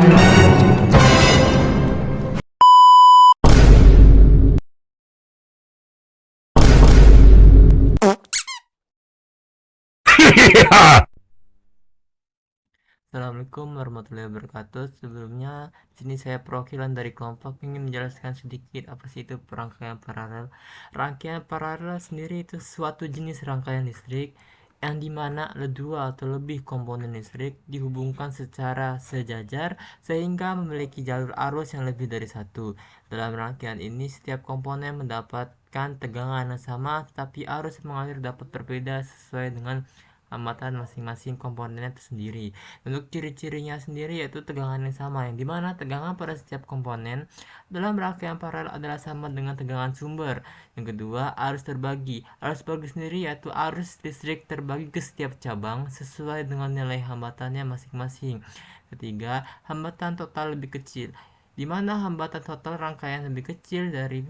Assalamualaikum warahmatullahi wabarakatuh. Sebelumnya, di sini saya perwakilan dari kelompok ingin menjelaskan sedikit apa sih itu rangkaian paralel. Rangkaian paralel sendiri itu suatu jenis rangkaian listrik yang dimana ada dua atau lebih komponen listrik dihubungkan secara sejajar sehingga memiliki jalur arus yang lebih dari satu. Dalam rangkaian ini, setiap komponen mendapatkan tegangan yang sama, tetapi arus mengalir dapat berbeda sesuai dengan hambatan masing-masing komponennya tersendiri. Untuk ciri-cirinya sendiri yaitu tegangan yang sama, yang dimana tegangan pada setiap komponen dalam rangkaian paralel adalah sama dengan tegangan sumber. Yang kedua, arus terbagi. Arus terbagi sendiri yaitu arus listrik terbagi ke setiap cabang sesuai dengan nilai hambatannya masing-masing. Ketiga, hambatan total lebih kecil, di mana hambatan total rangkaian lebih kecil dari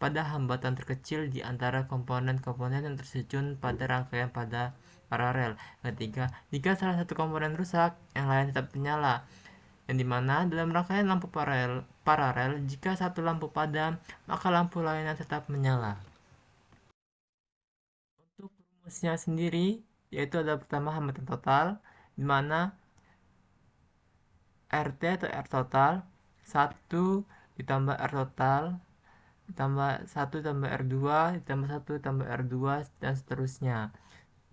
pada hambatan terkecil di antara komponen-komponen yang tersusun pada rangkaian pada paralel. Ketiga, jika salah satu komponen rusak, yang lain tetap menyala. Yang dimana dalam rangkaian lampu paralel, jika satu lampu padam, maka lampu lainnya tetap menyala. Untuk rumusnya sendiri, yaitu ada pertama hambatan total, dimana RT atau R total 1 ditambah R total ditambah 1 ditambah R2 ditambah 1 ditambah R2 dan seterusnya.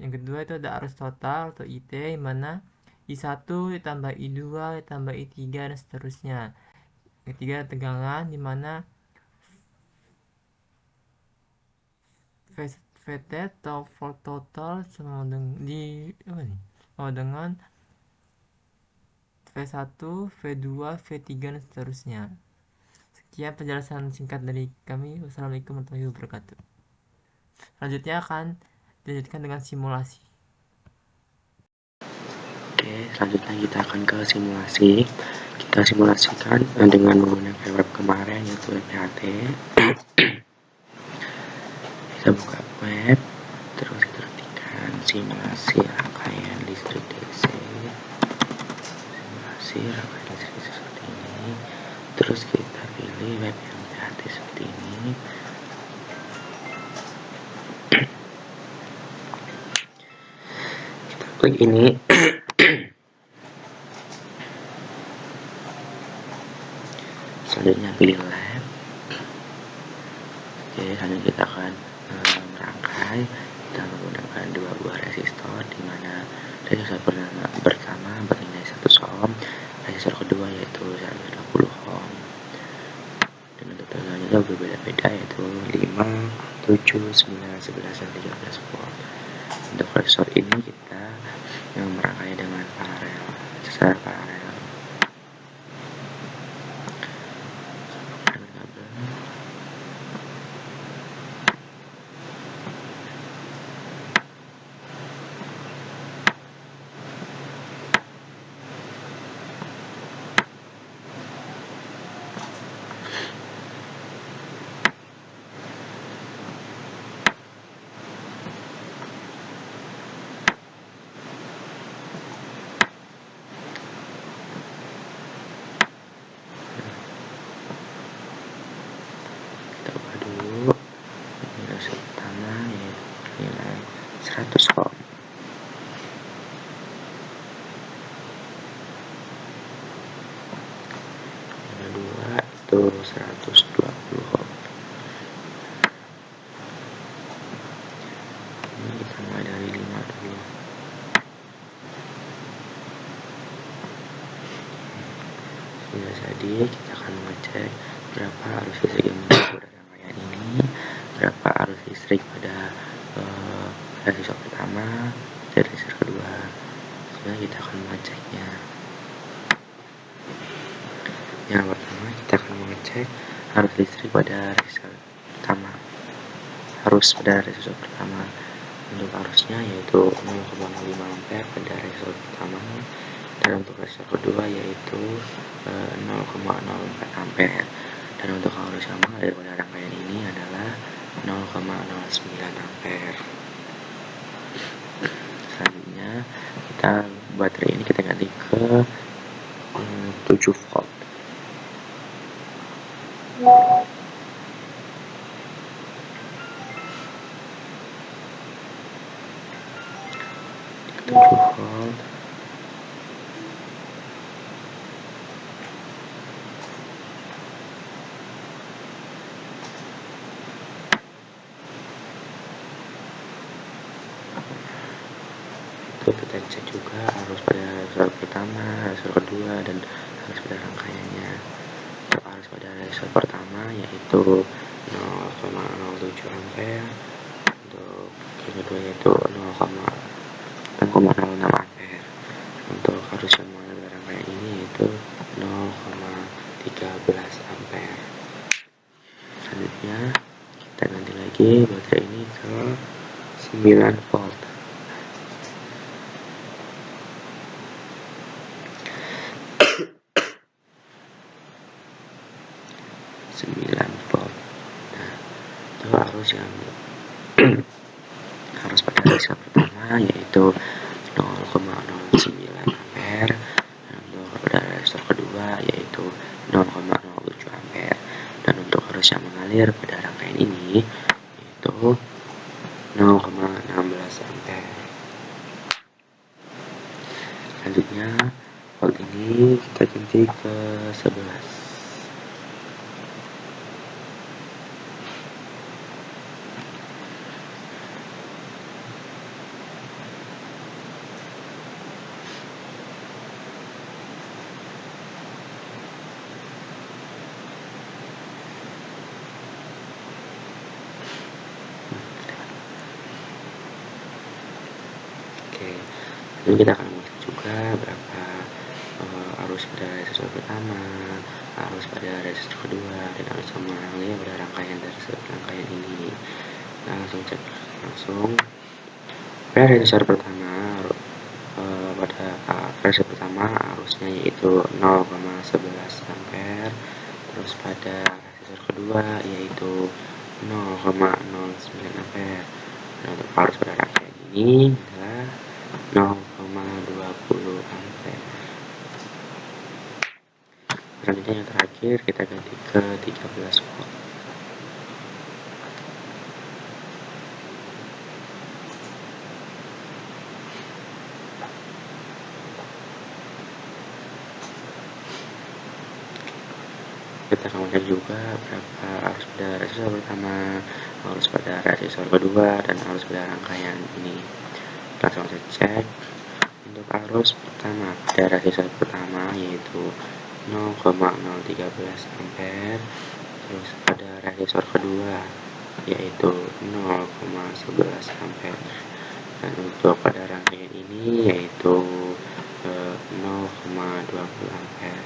Yang kedua itu ada arus total atau IT, di mana I1 ditambah I2 ditambah I3 dan seterusnya. Yang ketiga tegangan, di mana VT atau volt total sama dengan V1, V2, V3 dan seterusnya. Sekian penjelasan singkat dari kami. Wassalamualaikum warahmatullahi wabarakatuh. Selanjutnya akan dilanjutkan dengan simulasi. Oke, selanjutnya kita akan ke simulasi. Kita simulasikan dengan menggunakan web kemarin, yaitu WebPHT. Kita buka web, terus kita ketikkan simulasi rangkaian listrik DC. Simulasi rangkaian listrik DC seperti ini. Terus kita pilih web yang PHT seperti ini. Kita klik ini. Selanjutnya pilih lab. Oke, selanjutnya kita akan merangkai. Kita menggunakan dua buah resistor, di mana resistor pertama bernilai 1 ohm, resistor kedua yaitu 120 ohm. Dan untuk tegangannya berbeda-beda, yaitu 5, 7, 9, 11, dan 13 volt. Untuk resistor ini kita merangkai dengan paralel, secara paralel. Kita ubah dulu resistor pertama, yaitu nilai 100 ohm. Yang kedua itu 120 ohm. Ini kita mulai dari 5 dulu. Sudah jadi, kita akan mengecek berapa arus listrik yang menyusul pada rangkaian ini, berapa arus listrik pada resistor pertama dan resistor kedua. Sebenarnya kita akan mengeceknya. Yang pertama kita akan mengecek arus listrik pada resistor pertama. Untuk arusnya yaitu 0,05 ampere pada resistor pertama, dan untuk resistor kedua yaitu 0,04 ampere. Dan untuk arus yang mengalir pada rangkaian ini adalah 0,09 ampere. Selanjutnya baterai ini kita ganti ke 7 volt. Volt. Itu kita cek juga arus pada resistor pertama, resistor kedua, dan arus pada rangkaiannya. Untuk arus pada resistor pertama yaitu 0,07 ampere, untuk yang kedua yaitu 6,06 ampere. Untuk arus yang mengalir pada rangkaian ini yaitu 0,13 ampere. Selanjutnya kita ganti lagi baterai ini ke 9 volt. Nah, itu arus yang arus pada resistor pertama yaitu 0,09 ampere, dan untuk pada resistor kedua yaitu 0,07 ampere, dan untuk arus yang mengalir pada rangkaian ini yaitu 0,16 ampere. Selanjutnya volt ini kita ganti ke 11. Lalu kita akan melihat juga berapa arus pada resistor pertama, arus pada resistor kedua, dan arus yang mengalir pada rangkaian ini. Nah, langsung cek langsung pada resistor pertama. Pada resistor pertama arusnya yaitu 0,11 ampere, terus pada resistor kedua yaitu 0,09 ampere. Nah, untuk arus pada rangkaian ini adalah 0,20 ampere. Selanjutnya yang terakhir kita ganti ke 13 volt. Kita akan melihat juga berapa arus pada resistor pertama, arus pada resistor kedua, dan arus pada rangkaian ini. Langsung saya cek. Untuk arus pertama pada resistor pertama yaitu 0,013 ampere, terus pada resistor kedua yaitu 0,11 ampere, dan untuk pada rangkaian ini yaitu 0,20 ampere.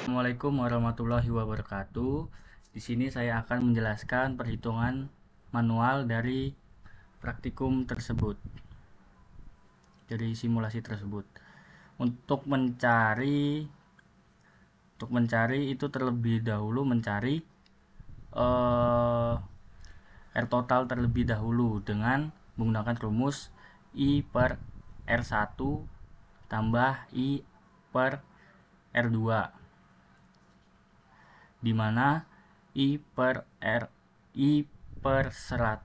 Assalamualaikum warahmatullahi wabarakatuh. Di sini saya akan menjelaskan perhitungan manual dari praktikum tersebut, dari simulasi tersebut. Untuk mencari itu terlebih dahulu mencari R total terlebih dahulu dengan menggunakan rumus I per R1 tambah I per R2, di mana I per 100,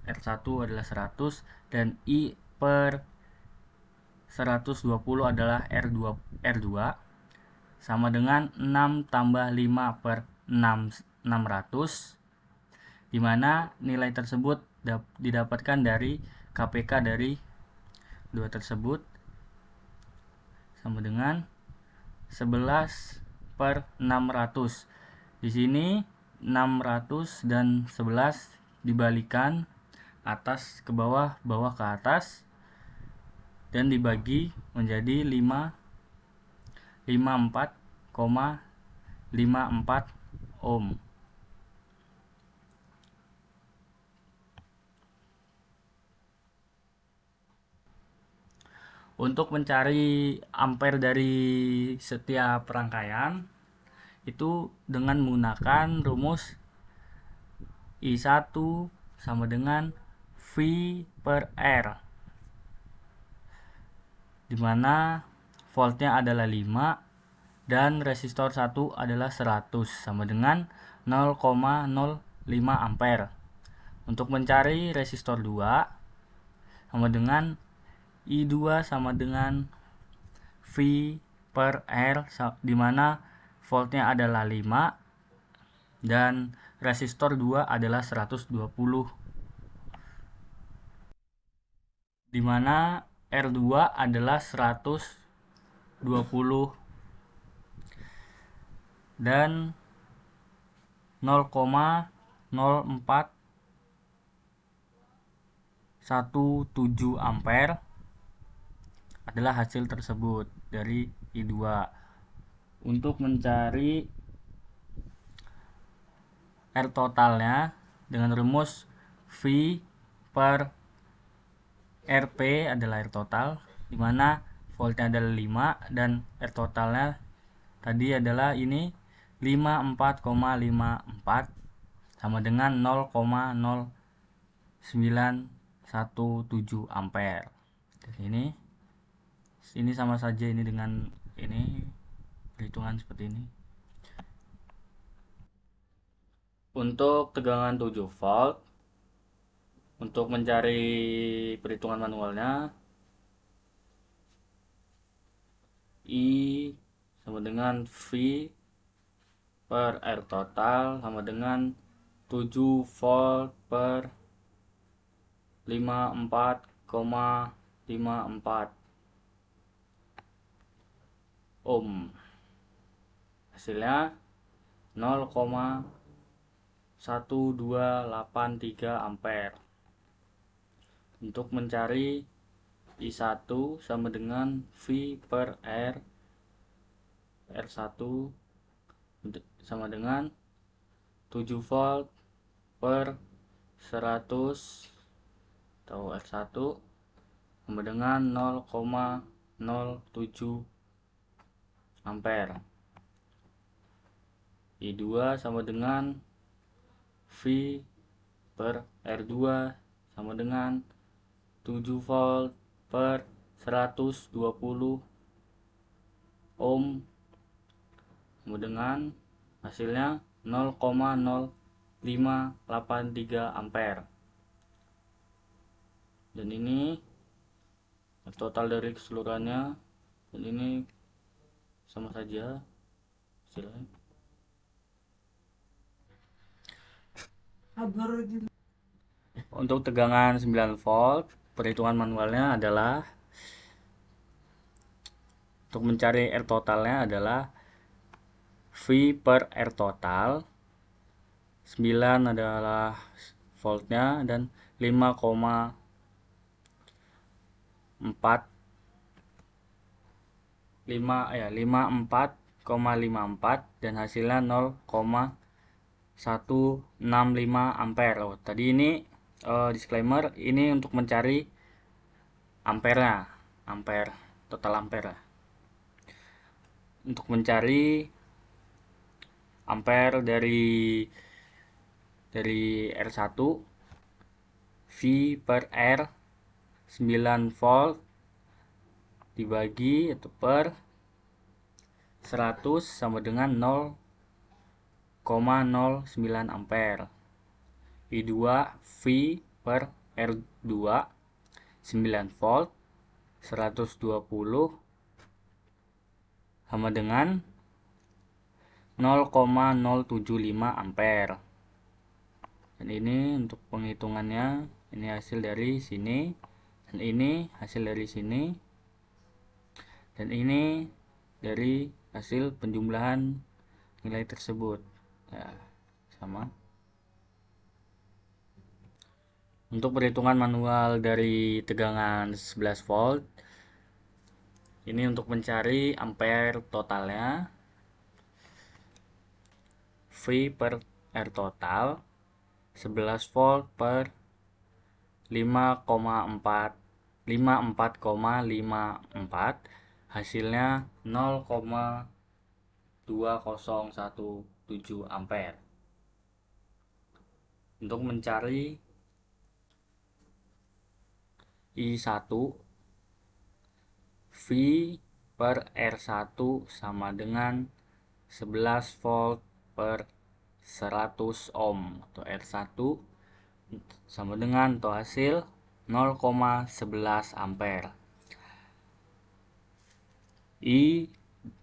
R1 adalah 100, dan I per 120 adalah R2 sama dengan 6 tambah 5 per 600, di mana nilai tersebut didapatkan dari KPK dari dua tersebut sama dengan 11 per 600. Di sini 600 dan 11 dibalikan atas ke bawah, bawah ke atas, dan dibagi menjadi 54,54 ohm. Untuk mencari ampere dari setiap rangkaian itu dengan menggunakan rumus I1 sama dengan V per R. dimana voltnya adalah 5 dan resistor 1 adalah 100 sama dengan 0,05 ampere. Untuk mencari resistor 2 sama dengan I2 sama dengan V per R, dimana voltnya adalah 5 dan resistor 2 adalah 120, dimana R2 adalah 120 dan 0,0417 ampere adalah hasil tersebut dari I2. Untuk mencari R totalnya dengan rumus V per RP adalah R total, dimana voltnya adalah 5 dan R totalnya tadi adalah ini 54,54 sama dengan 0,0917 ampere. Jadi ini sama saja ini dengan ini perhitungan seperti ini. Untuk tegangan 7 volt, untuk mencari perhitungan manualnya, I sama dengan V per R total sama dengan 7 volt per 54,54 ohm. Hasilnya 0,1283 ampere. Untuk mencari I1 sama dengan V per R1 sama dengan 7 volt per 100 atau R1 sama dengan 0,07 ampere. I2 sama dengan V per R2 sama dengan 7 volt per 120 ohm sama dengan hasilnya 0,0583 ampere. Dan ini total dari keseluruhannya, dan ini sama saja hasilnya. Untuk tegangan 9 volt, perhitungan manualnya adalah untuk mencari R totalnya adalah V per R total, 9 adalah voltnya dan 54,54 dan hasilnya 0,165 ampere. Tadi ini disclaimer, ini untuk mencari ampernya, ampere, total ampere. Untuk mencari ampere dari R1, V per R 9 volt dibagi atau per 100 sama dengan 0,09 ampere. I2 V per R2 9 volt 120 sama dengan 0,075 ampere. Dan ini untuk penghitungannya, ini hasil dari sini, dan ini hasil dari sini, dan ini dari hasil penjumlahan nilai tersebut. Ya, sama. Untuk perhitungan manual dari tegangan 11 volt, ini untuk mencari ampere totalnya, V per R total 11 volt per 54,54 hasilnya 0,2017 ampere. Untuk mencari I1, V per R1 sama dengan 11 volt per 100 ohm atau R1 sama dengan atau hasil 0,11 ampere.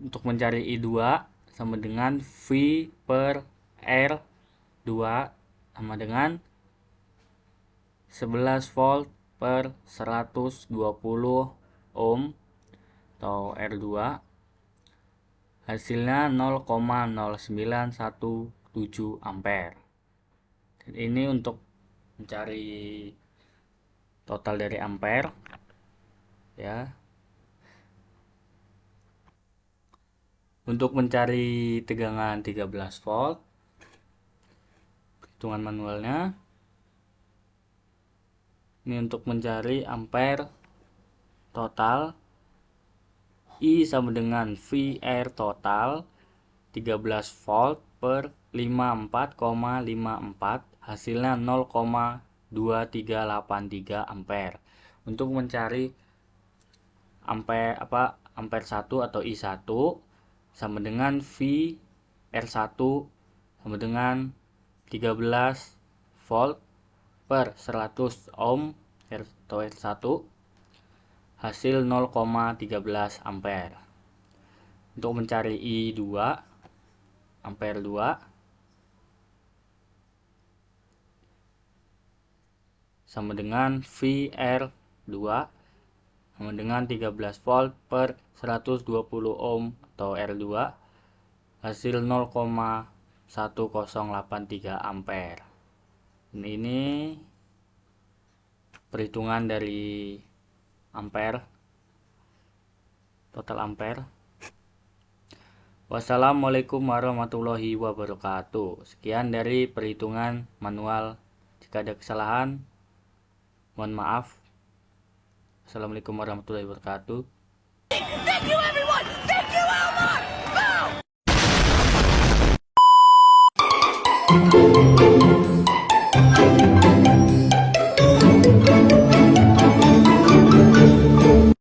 Untuk mencari I2 sama dengan V per R2 sama dengan 11 volt per 120 ohm atau R2, hasilnya 0,0917 ampere. Dan ini untuk mencari total dari ampere ya. Untuk mencari tegangan 13 volt, hitungan manualnya ini untuk mencari ampere total, I sama dengan VR total 13 volt per 54,54, hasilnya 0,2383 ampere. Untuk mencari ampere 1 atau I1 sama dengan V R1 sama dengan 13 volt per 100 ohm atau R1, hasil 0,13 ampere. Untuk mencari I2 ampere 2 sama dengan VR2 sama dengan 13 volt per 120 ohm atau R2, hasil 0,1083 ampere. Ini perhitungan dari ampere, total ampere. Wassalamualaikum warahmatullahi wabarakatuh. Sekian dari perhitungan manual. Jika ada kesalahan, mohon maaf. Assalamualaikum warahmatullahi wabarakatuh. Thank you everyone. Thank you Elmar.